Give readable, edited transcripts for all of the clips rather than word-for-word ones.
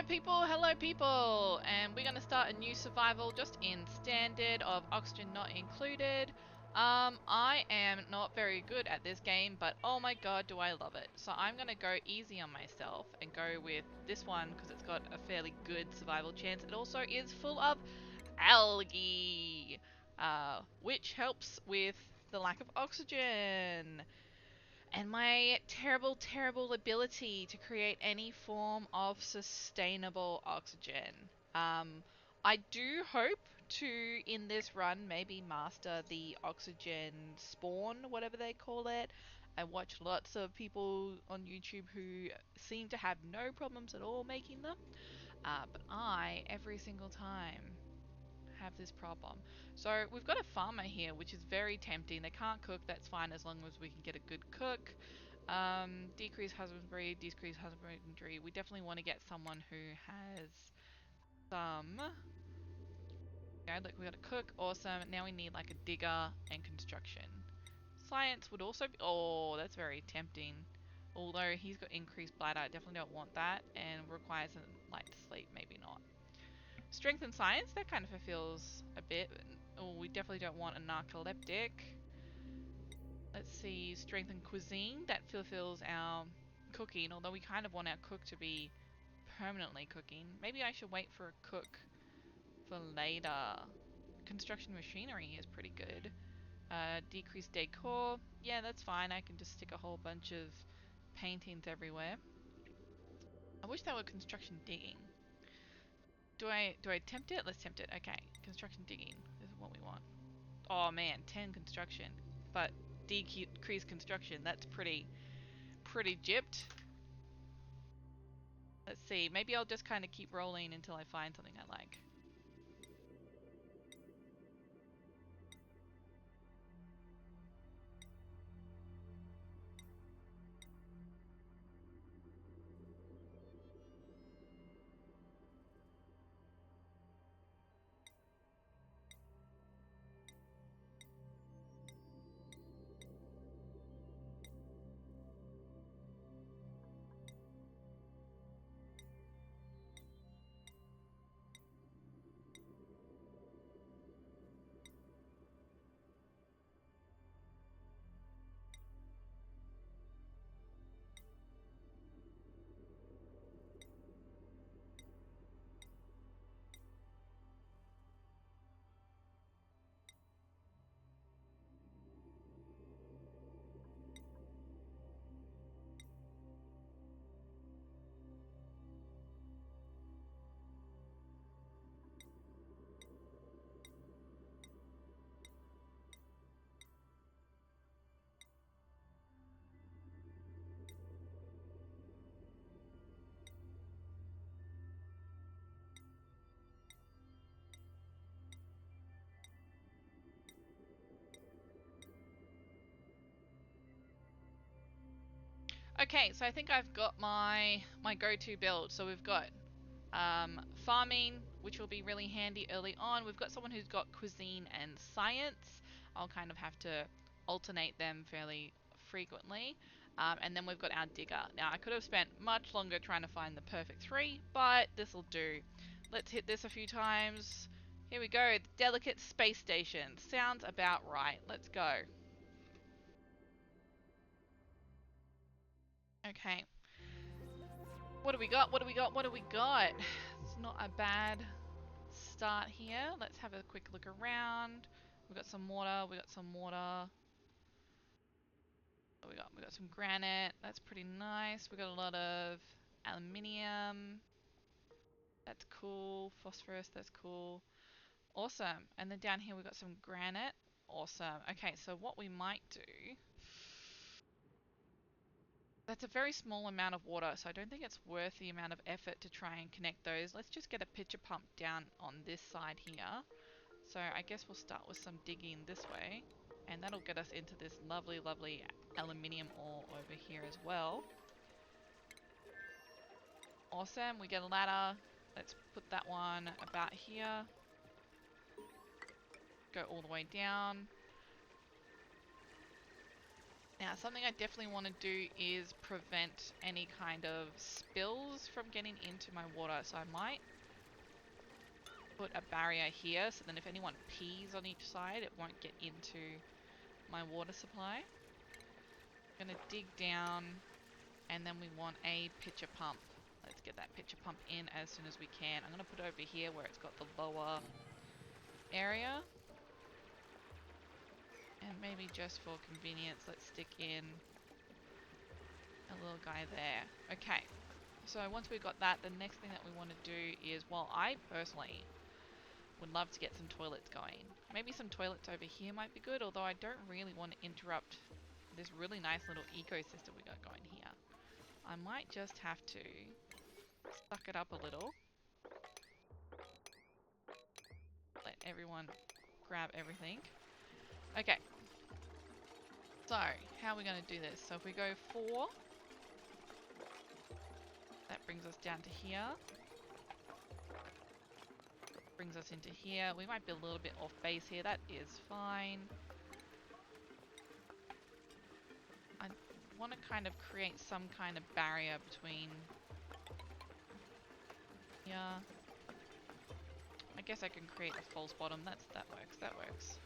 hello people, and we're gonna start a new survival just in standard of oxygen not included. I am not very good at this game, but oh my god do I love it. So I'm gonna go easy on myself and go with this one because it's got a fairly good survival chance. It also is full of algae, which helps with the lack of oxygen. And my terrible, terrible ability to create any form of sustainable oxygen. I do hope to, in this run, maybe master the oxygen spawn, whatever they call it. I watch lots of people on YouTube who seem to have no problems at all making them. But I, every single time, have this problem. So we've got a farmer here, which is very tempting. They can't cook, that's fine as long as we can get a good cook. Decrease husbandry, decrease husbandry. We definitely want to get someone who has some... Okay, look, we got a cook, awesome. Now we need like a digger and construction. Science would also be... Oh, that's very tempting. Although he's got increased bladder, I definitely don't want that. And requires a light sleep, maybe not. Strength and science, that kind of fulfills a bit. Oh, we definitely don't want a narcoleptic. Let's see, strength and cuisine, that fulfills our cooking, although we kind of want our cook to be permanently cooking. Maybe I should wait for a cook for later. Construction machinery is pretty good. Decreased decor, yeah, that's fine. I can just stick a whole bunch of paintings everywhere. I wish that were construction digging. Do I tempt it? Let's tempt it. Okay, construction digging is what we want. Oh man, 10 construction, but decrease construction. That's pretty gypped. Let's see. Maybe I'll just kind of keep rolling until I find something I like. Okay, so I think I've got my go-to build. So we've got farming, which will be really handy early on. We've got someone who's got cuisine and science. I'll kind of have to alternate them fairly frequently. And then we've got our digger. Now, I could have spent much longer trying to find the perfect 3, but this will do. Let's hit this a few times. Here we go, the delicate space station. Sounds about right. Let's go. Okay. What do we got? What do we got? What do we got? It's not a bad start here. Let's have a quick look around. We've got some mortar. We got some mortar. What we got? We got some granite. That's pretty nice. We got a lot of aluminium. That's cool. Phosphorus. That's cool. Awesome. And then down here we got some granite. Awesome. Okay, so what we might do... That's a very small amount of water, so I don't think it's worth the amount of effort to try and connect those. Let's just get a pitcher pump down on this side here. So I guess we'll start with some digging this way. And that'll get us into this lovely, lovely aluminium ore over here as well. Awesome, we get a ladder. Let's put that one about here. Go all the way down. Now, something I definitely want to do is prevent any kind of spills from getting into my water. So I might put a barrier here so then if anyone pees on each side, it won't get into my water supply. I'm going to dig down, and then we want a pitcher pump. Let's get that pitcher pump in as soon as we can. I'm going to put it over here where it's got the lower area. And maybe just for convenience, let's stick in a little guy there. Okay, so once we've got that, the next thing that we want to do is, well, I personally would love to get some toilets going. Maybe some toilets over here might be good, although I don't really want to interrupt this really nice little ecosystem we got going here. I might just have to suck it up a little. Let everyone grab everything. Okay. So, how are we going to do this? So if we go 4, that brings us down to here. Brings us into here. We might be a little bit off base here. That is fine. I want to kind of create some kind of barrier between here. I guess I can create a false bottom. That works. That works.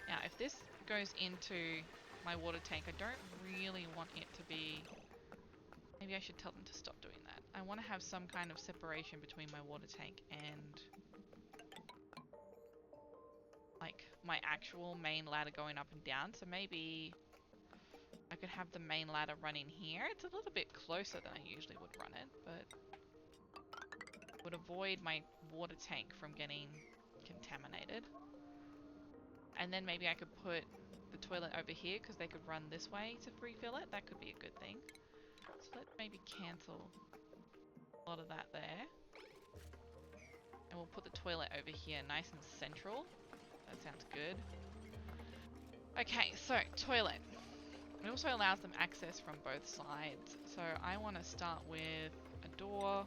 Now, if this goes into my water tank, I don't really want it to be... Maybe I should tell them to stop doing that. I want to have some kind of separation between my water tank and like my actual main ladder going up and down. So maybe I could have the main ladder running here. It's a little bit closer than I usually would run it, but would avoid my water tank from getting contaminated. And then maybe I could put the toilet over here because they could run this way to refill it. That could be a good thing. So let's maybe cancel a lot of that there. And we'll put the toilet over here nice and central. That sounds good. Okay, so toilet. It also allows them access from both sides. So I want to start with a door.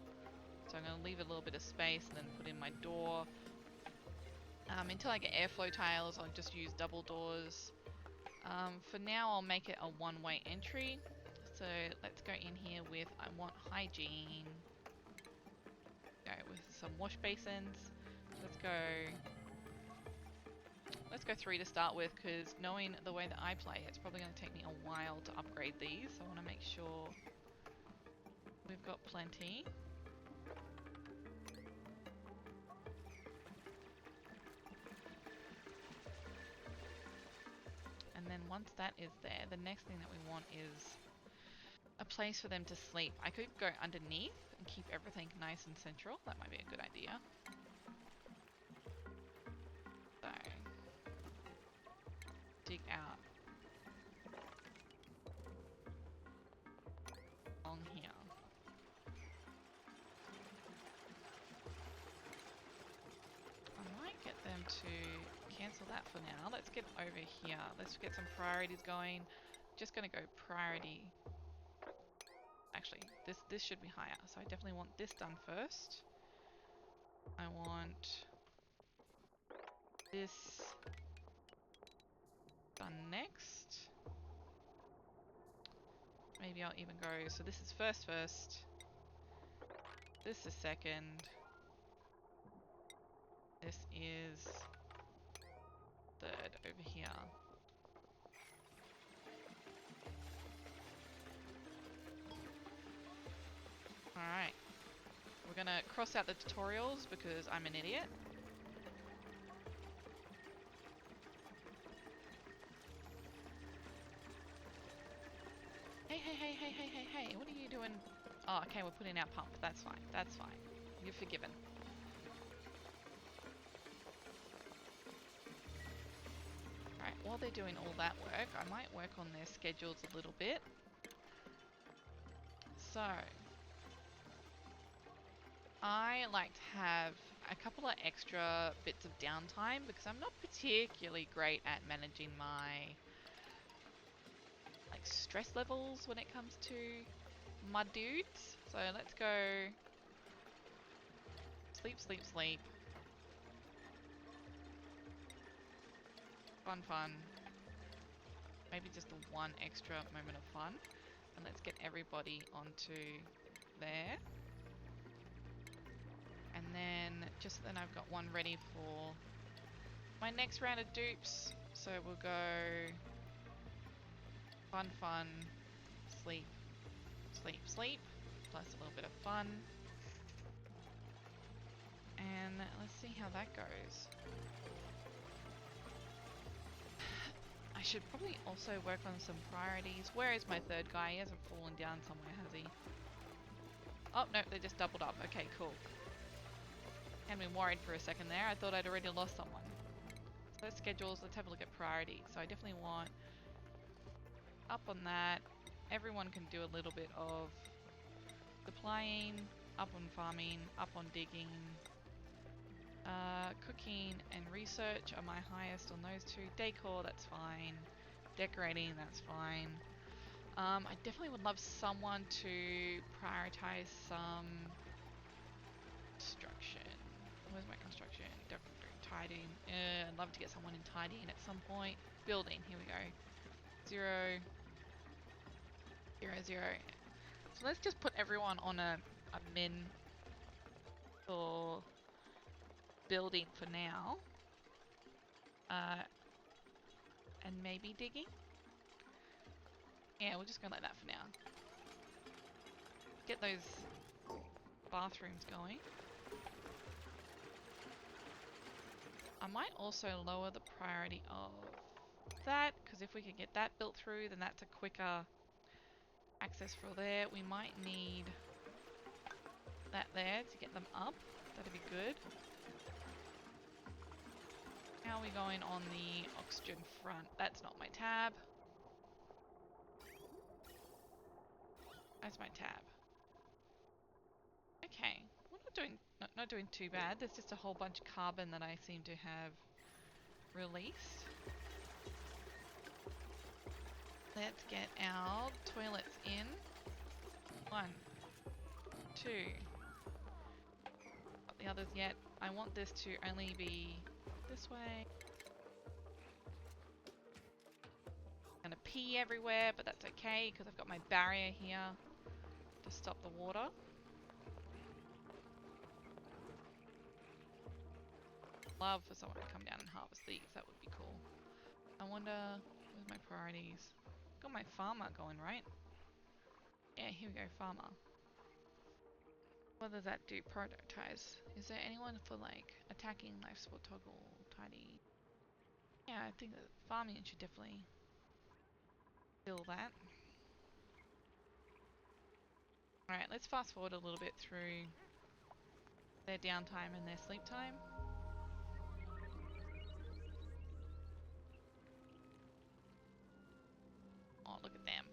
So I'm going to leave a little bit of space and then put in my door. Until I get airflow tiles, I'll just use double doors. For now, I'll make it a one-way entry. So let's go in here with, I want hygiene. Go with some wash basins. Let's go 3 to start with, because knowing the way that I play, it's probably going to take me a while to upgrade these. So I want to make sure we've got plenty. And then once that is there, the next thing that we want is a place for them to sleep. I could go underneath and keep everything nice and central. That might be a good idea. So, dig out along here. I might get them to cancel that for now. Let's get over here. Let's get some priorities going. Just gonna go priority. Actually, this should be higher. So I definitely want this done first. I want this done next. Maybe I'll even go, so this is first. This is second. This is third over here. Alright. We're gonna cross out the tutorials because I'm an idiot. Hey, what are you doing? Oh, okay, we're putting out pump. That's fine. That's fine. You're forgiven. Alright, while they're doing all that work, I might work on their schedules a little bit. So, I like to have a couple of extra bits of downtime because I'm not particularly great at managing my stress levels when it comes to mud dudes. So let's go sleep. Fun. maybe just the one extra moment of fun. And let's get everybody onto there. And then just then I've got one ready for my next round of dupes. So we'll go fun, fun, sleep, sleep, sleep, plus a little bit of fun. And let's see how that goes. I should probably also work on some priorities. Where is my third guy? He hasn't fallen down somewhere, has he? Oh, no, they just doubled up. Okay, cool. Had me worried for a second there. I thought I'd already lost someone. So let's schedules. Let's have a look at priorities. So I definitely want up on that. Everyone can do a little bit of supplying, up on farming, up on digging. Cooking and research are my highest on those two. Decor, that's fine. Decorating, that's fine. I definitely would love someone to prioritize some construction. Where's my construction? Tidying. I'd love to get someone in tidying at some point. Building, here we go. 0, 0, 0. So let's just put everyone on a min for building for now. And maybe digging. Yeah, we're just gonna let that for now. Get those bathrooms going. I might also lower the priority of that, because if we can get that built through, then that's a quicker access for there. We might need that there to get them up. That'd be good. How are we going on the oxygen front? That's not my tab. That's my tab. Okay, we're not doing too bad. There's just a whole bunch of carbon that I seem to have released. Let's get our toilets in. 1, 2. Not the others yet. I want this to only be this way. I'm gonna pee everywhere, but that's okay because I've got my barrier here to stop the water. Love for someone to come down and harvest these. That would be cool. I wonder, where's my priorities? Got my farmer going, right? Yeah, here we go, farmer. What does that do? Prioritize. Is there anyone for like attacking, life support, toggle, tidy? Yeah, I think that farming should definitely fill that. Alright, let's fast forward a little bit through their downtime and their sleep time. Oh, look at them.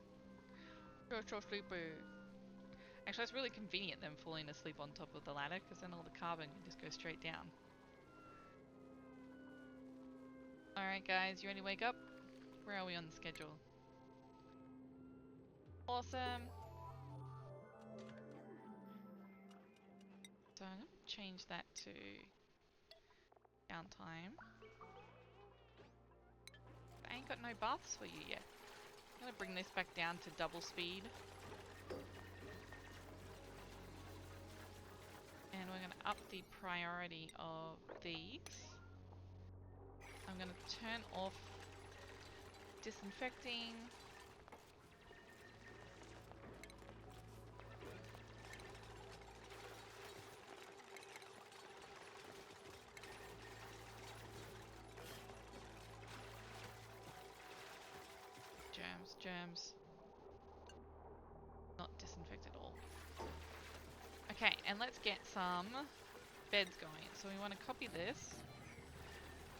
Short sleeper. Actually, it's really convenient them falling asleep on top of the ladder, because then all the carbon can just go straight down. Alright guys, you ready to wake up? Where are we on the schedule? Awesome! So I'm going to change that to downtime. I ain't got no baths for you yet. I'm going to bring this back down to double speed. And we're going to up the priority of these. I'm going to turn off disinfecting. Germs. Not disinfect at all. Okay, and let's get some beds going. So we want to copy this.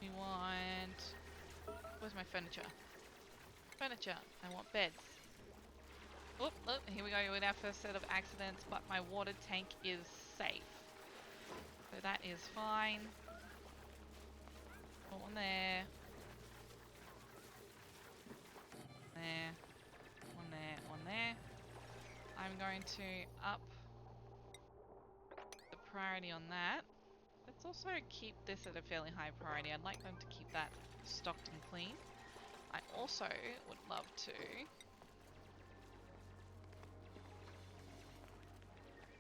We want... Where's my furniture? Furniture. I want beds. Oop, look, here we go with our first set of accidents, but my water tank is safe. So that is fine. Put one there. There. One there, one there. I'm going to up the priority on that. Let's also keep this at a fairly high priority. I'd like them to keep that stocked and clean. I also would love to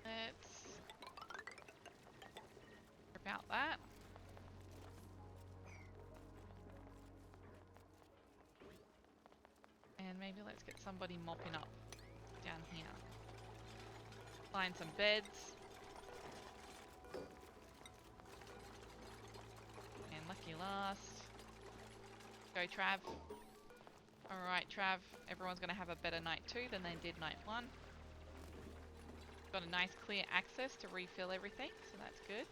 let's strip out that. And maybe let's get somebody mopping up down here. Find some beds. And lucky last. Go Trav. Alright Trav, everyone's going to have a better night 2 than they did night 1. Got a nice clear access to refill everything, so that's good.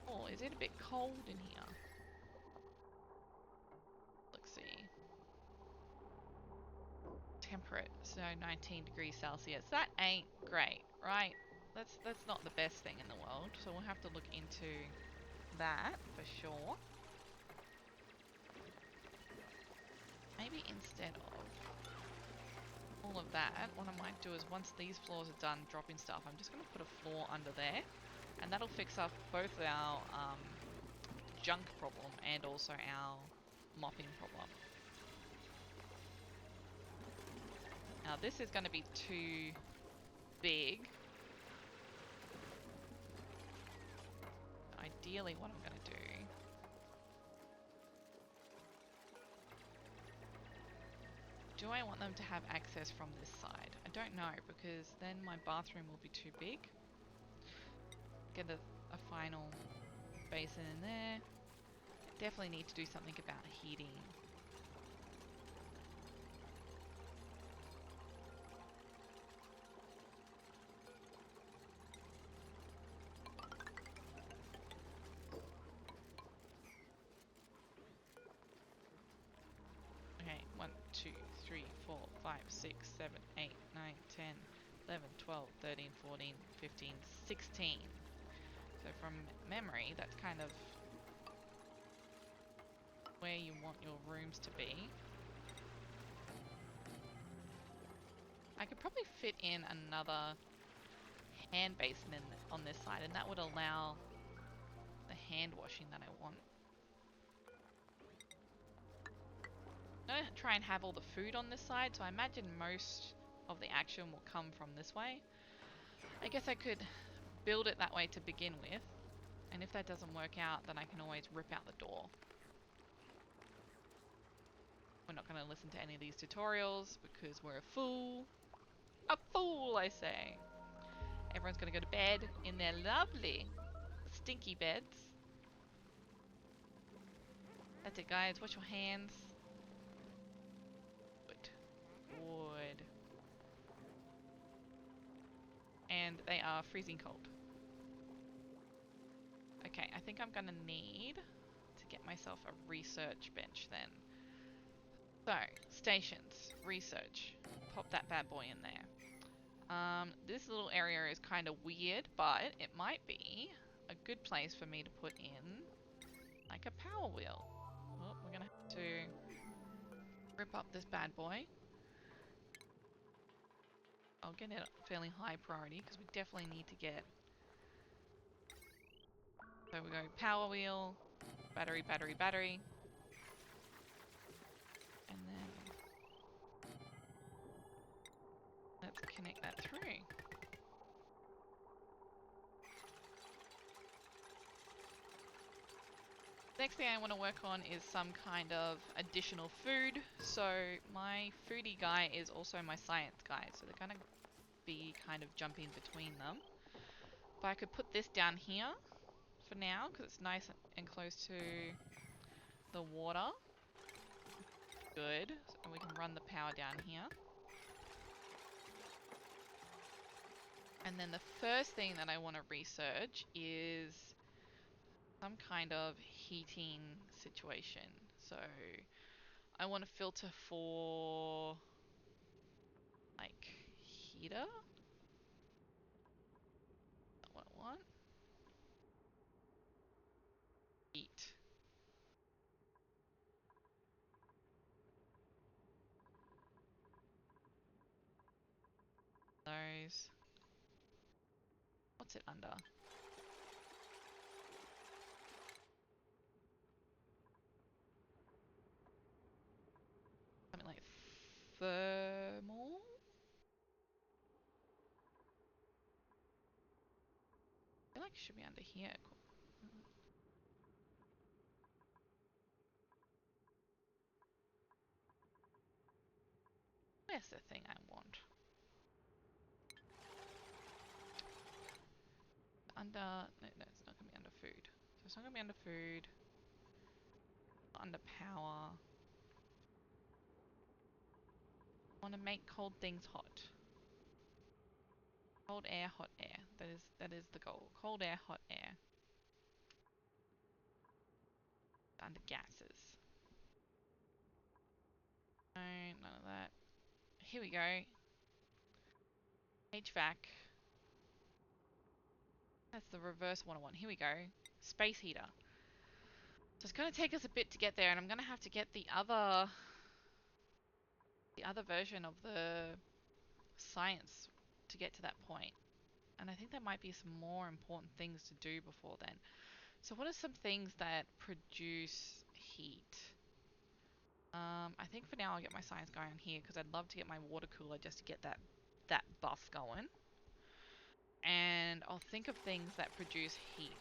Oh, is it a bit cold in here? Let's see. Temperate, so 19 degrees Celsius. That ain't great, right? That's not the best thing in the world, so we'll have to look into that for sure. Maybe instead of all of that, what I might do is once these floors are done dropping stuff, I'm just going to put a floor under there, and that'll fix up both our junk problem and also our mopping problem. Now this is going to be too big. Ideally what I'm going to do I want them to have access from this side? I don't know, because then my bathroom will be too big. Get a final basin in there. Definitely need to do something about heating. Okay, 1, 2, 3, 4, 5, 6, 7, 8, 9, 10, 11, 12, 13, 14, 15, 16. So from memory, that's kind of where you want your rooms to be. I could probably fit in another hand basin on this side, and that would allow the hand washing that I want. I'm going to try and have all the food on this side, so I imagine most of the action will come from this way. I guess I could build it that way to begin with, and if that doesn't work out, then I can always rip out the door. We're not going to listen to any of these tutorials because we're a fool. A fool, I say. Everyone's going to go to bed in their lovely, stinky beds. That's it, guys. Wash your hands. Good. Good. And they are freezing cold. Okay, I think I'm going to need to get myself a research bench then. So, stations, research. Pop that bad boy in there. This little area is kind of weird, but it might be a good place for me to put in like a power wheel. Oh, we're going to have to rip up this bad boy. I'll get it fairly high priority because we definitely need to get... So we go power wheel, battery, battery, battery. And then let's connect that through. Next thing I want to work on is some kind of additional food. So my foodie guy is also my science guy, so they're going to be kind of jumping between them. If I could put this down here for now, because it's nice and close to the water. Good. And we can run the power down here. And then the first thing that I want to research is some kind of heating situation. So I want to filter for like heater. Not what I want. Heat. Those. What's it under? like it should be under here. Cool. Where's the thing I want? Under... No, no, it's not going to be under food. So it's not going to be under food. Under power. I want to make cold things hot. Cold air, hot air. That is the goal. Cold air, hot air. Under gases. No, none of that. Here we go. HVAC. That's the reverse one I want. Here we go. Space heater. So it's going to take us a bit to get there, and I'm going to have to get the other version of the science to get to that point. And I think there might be some more important things to do before then. So what are some things that produce heat? I think for now I'll get my science going on here because I'd love to get my water cooler just to get that buff going. And I'll think of things that produce heat.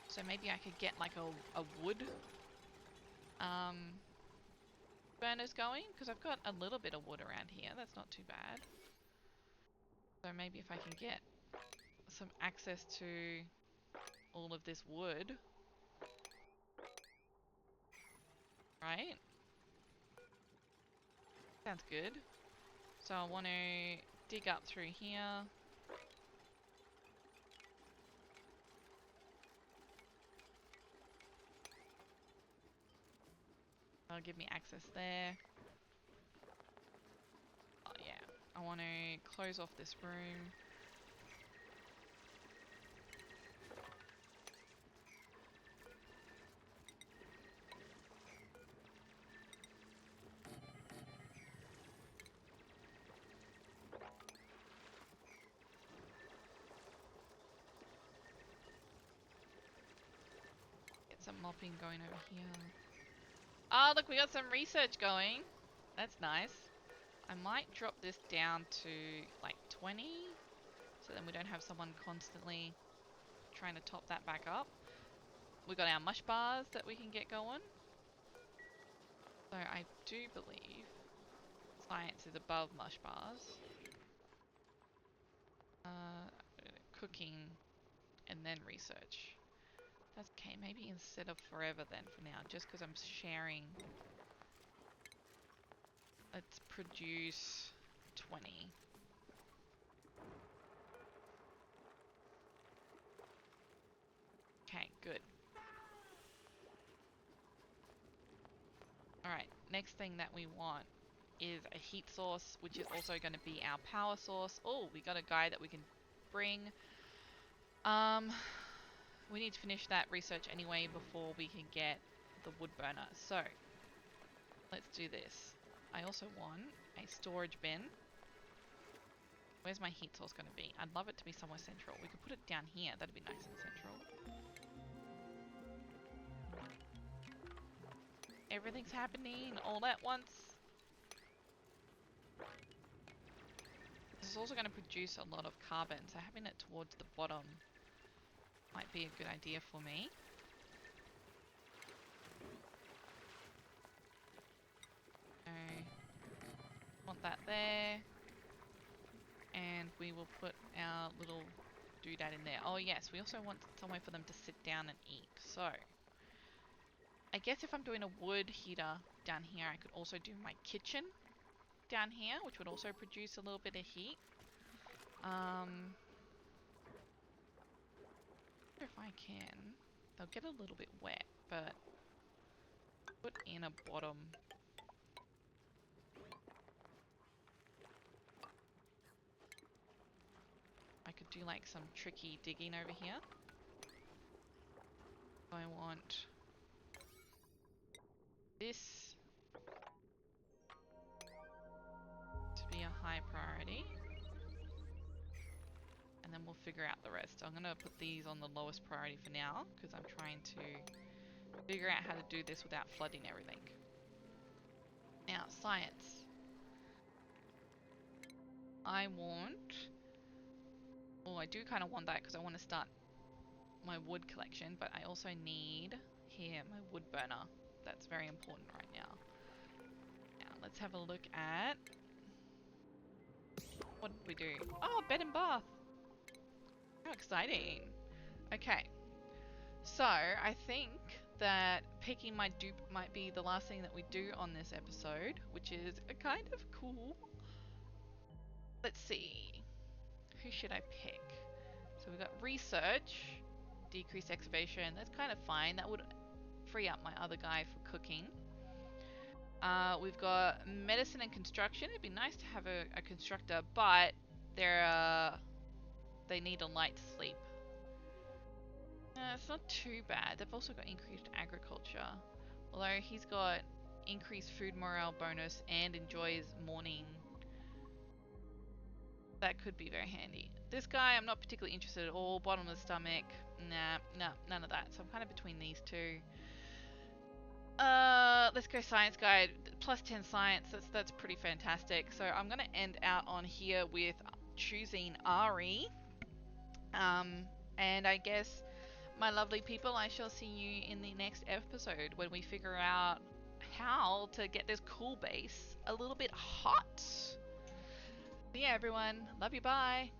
So maybe I could get like a wood burners going because I've got a little bit of wood around here. That's not too bad. So maybe if I can get some access to all of this wood. Right? Sounds good. So I want to dig up through here. That'll give me access there. Oh yeah. I want to close off this room. Get some mopping going over here. Oh, look, we got some research going. That's nice. I might drop this down to like 20, so then we don't have someone constantly trying to top that back up. We got our mush bars that we can get going. So I do believe science is above mush bars. Cooking and then research. That's okay, maybe instead of forever then for now, just because I'm sharing. Let's produce 20. Okay, good. Alright, next thing that we want is a heat source, which is also going to be our power source. Oh, we got a guy that we can bring. We need to finish that research anyway before we can get the wood burner. So, let's do this. I also want a storage bin. Where's my heat source going to be? I'd love it to be somewhere central. We could put it down here. That'd be nice and central. Everything's happening all at once. This is also going to produce a lot of carbon, so having it towards the bottom might be a good idea for me. Okay. Want that there. And we will put our little doodad in there. Oh yes, we also want somewhere for them to sit down and eat. So, I guess if I'm doing a wood heater down here, I could also do my kitchen down here, which would also produce a little bit of heat. If I can, they'll get a little bit wet, but put in a bottom. I could do like some tricky digging over here. I want this to be a high priority. And then we'll figure out the rest. So I'm going to put these on the lowest priority for now, because I'm trying to figure out how to do this without flooding everything. Now, science. I I do kind of want that because I want to start my wood collection, but I also need here my wood burner. That's very important right now. Now let's have a look at what did we do. Oh, bed and bath. How exciting. Okay, so I think that picking my dupe might be the last thing that we do on this episode, which is kind of cool. Let's see. Who should I pick? So we've got research, decreased excavation. That's kind of fine. That would free up my other guy for cooking. We've got medicine and construction. It'd be nice to have a constructor, but they need a light sleep. It's not too bad. They've also got increased agriculture. Although he's got increased food morale bonus and enjoys morning. That could be very handy. This guy, I'm not particularly interested at all. Bottom of the stomach. Nah, none of that. So I'm kind of between these two. Let's go science guide. Plus 10 science. That's pretty fantastic. So I'm going to end out on here with choosing Ari. And I guess, my lovely people, I shall see you in the next episode when we figure out how to get this cool base a little bit hot. Yeah, everyone. Love you. Bye.